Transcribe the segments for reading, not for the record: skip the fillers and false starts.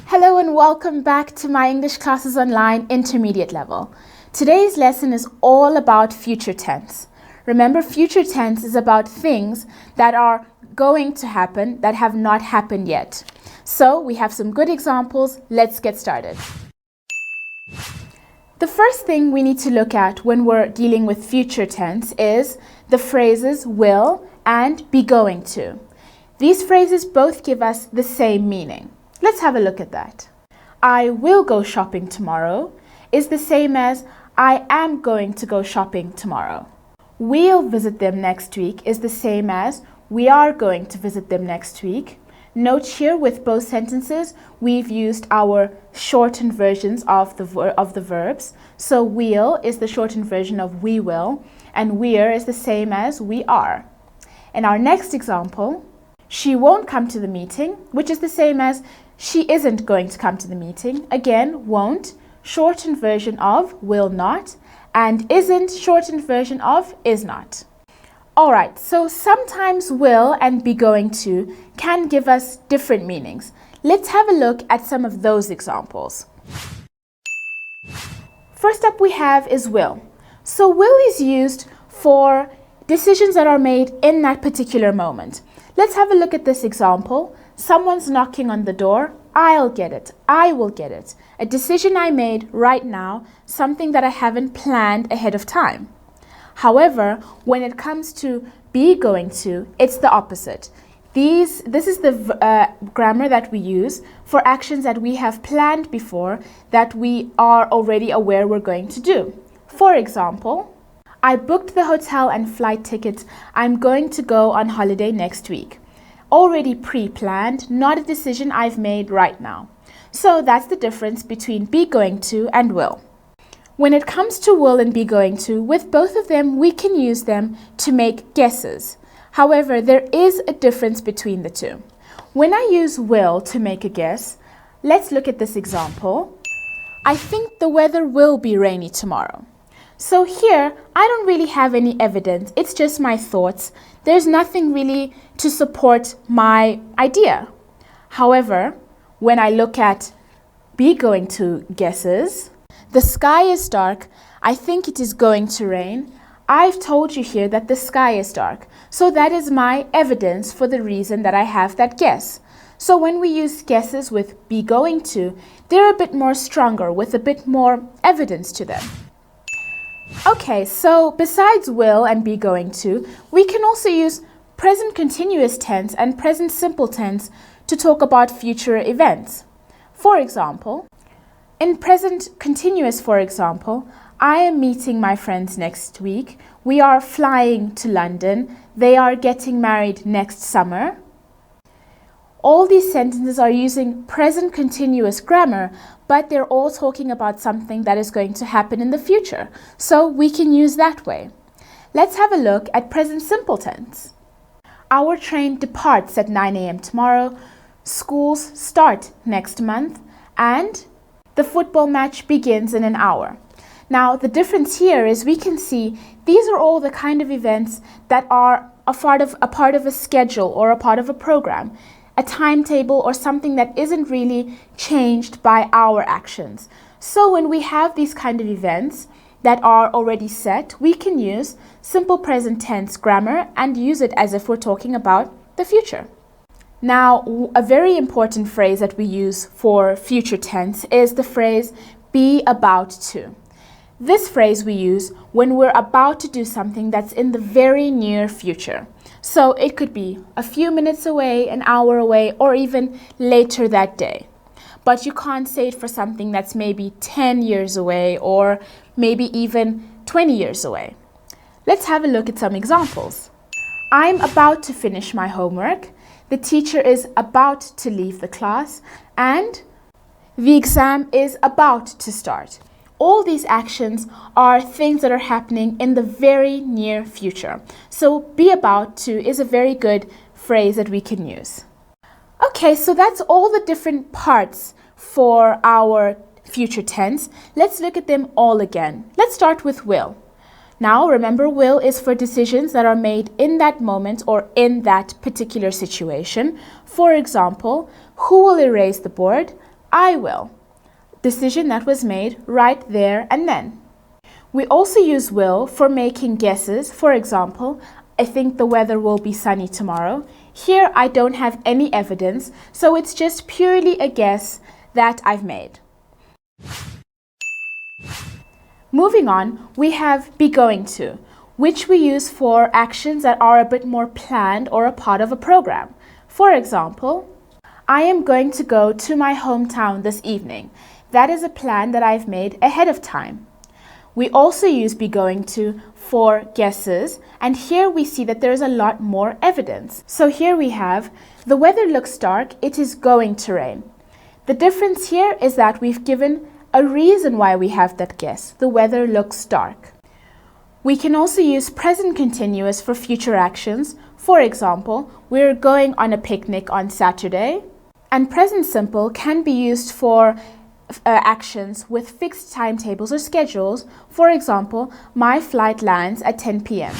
Hello and welcome back to my English Classes Online Intermediate level. Today's lesson is all about future tense. Remember, future tense is about things that are going to happen that have not happened yet. So we have some good examples. Let's get started. The first thing we need to look at when we're dealing with future tense is the phrases will and be going to. These phrases both give us the same meaning. Let's have a look at that. I will go shopping tomorrow is the same as I am going to go shopping tomorrow. We'll visit them next week is the same as we are going to visit them next week. Note here, with both sentences, we've used our shortened versions of the verbs. So will is the shortened version of we will, and we're is the same as we are. In our next example, she won't come to the meeting, which is the same as she isn't going to come to the meeting. Again, won't, shortened version of will not, and isn't, shortened version of is not. Alright, so sometimes will and be going to can give us different meanings. Let's have a look at some of those examples. First up we have is will. So will is used for decisions that are made in that particular moment. Let's have a look at this example. Someone's knocking on the door. I'll get it. I will get it. A decision I made right now, something that I haven't planned ahead of time. However, when it comes to be going to, it's the opposite. This is the grammar that we use for actions that we have planned before, that we are already aware we're going to do. For example, I booked the hotel and flight tickets. I'm going to go on holiday next week. Already pre-planned, not a decision I've made right now. So that's the difference between be going to and will. When it comes to will and be going to, with both of them, we can use them to make guesses. However, there is a difference between the two. When I use will to make a guess, let's look at this example. I think the weather will be rainy tomorrow. So here, I don't really have any evidence. It's just my thoughts. There's nothing really to support my idea. However, when I look at be going to guesses, the sky is dark. I think it is going to rain. I've told you here that the sky is dark. So that is my evidence for the reason that I have that guess. So when we use guesses with be going to, they're a bit more stronger with a bit more evidence to them. Okay, so besides will and be going to, we can also use present continuous tense and present simple tense to talk about future events. For example, in present continuous, for example, I am meeting my friends next week. We are flying to London. They are getting married next summer. All these sentences are using present continuous grammar, but they're all talking about something that is going to happen in the future. So we can use that way. Let's have a look at present simple tense. Our train departs at 9 a.m. tomorrow. Schools start next month. And the football match begins in an hour. Now, the difference here is we can see these are all the kind of events that are a part of a schedule or a part of a program, a timetable or something that isn't really changed by our actions. So when we have these kind of events that are already set, we can use simple present tense grammar and use it as if we're talking about the future. Now, a very important phrase that we use for future tense is the phrase be about to. This phrase we use when we're about to do something that's in the very near future. So it could be a few minutes away, an hour away, or even later that day. But you can't say it for something that's maybe 10 years away or maybe even 20 years away. Let's have a look at some examples. I'm about to finish my homework. The teacher is about to leave the class, and the exam is about to start. All these actions are things that are happening in the very near future. So be about to is a very good phrase that we can use. Okay, so that's all the different parts for our future tense. Let's look at them all again. Let's start with will. Now, remember, will is for decisions that are made in that moment or in that particular situation. For example, who will erase the board? I will. Decision that was made right there and then. We also use will for making guesses. For example, I think the weather will be sunny tomorrow. Here, I don't have any evidence, so it's just purely a guess that I've made. Moving on, we have be going to, which we use for actions that are a bit more planned or a part of a program. For example, I am going to go to my hometown this evening. That is a plan that I've made ahead of time. We also use be going to for guesses, and here we see that there is a lot more evidence. So here we have, the weather looks dark, it is going to rain. The difference here is that we've given a reason why we have that guess. The weather looks dark. We can also use present continuous for future actions. For example, we're going on a picnic on Saturday. And present simple can be used for actions with fixed timetables or schedules. For example, my flight lands at 10 p.m.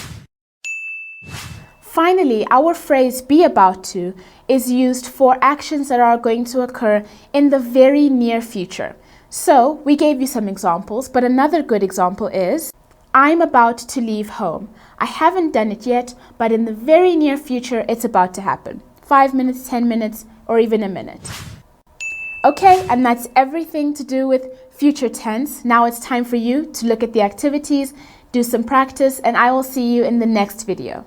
Finally, our phrase be about to is used for actions that are going to occur in the very near future. So we gave you some examples, but another good example is, I'm about to leave home. I haven't done it yet, but in the very near future, it's about to happen. 5 minutes, 10 minutes, or even a minute. Okay, and that's everything to do with future tense. Now it's time for you to look at the activities, do some practice, and I will see you in the next video.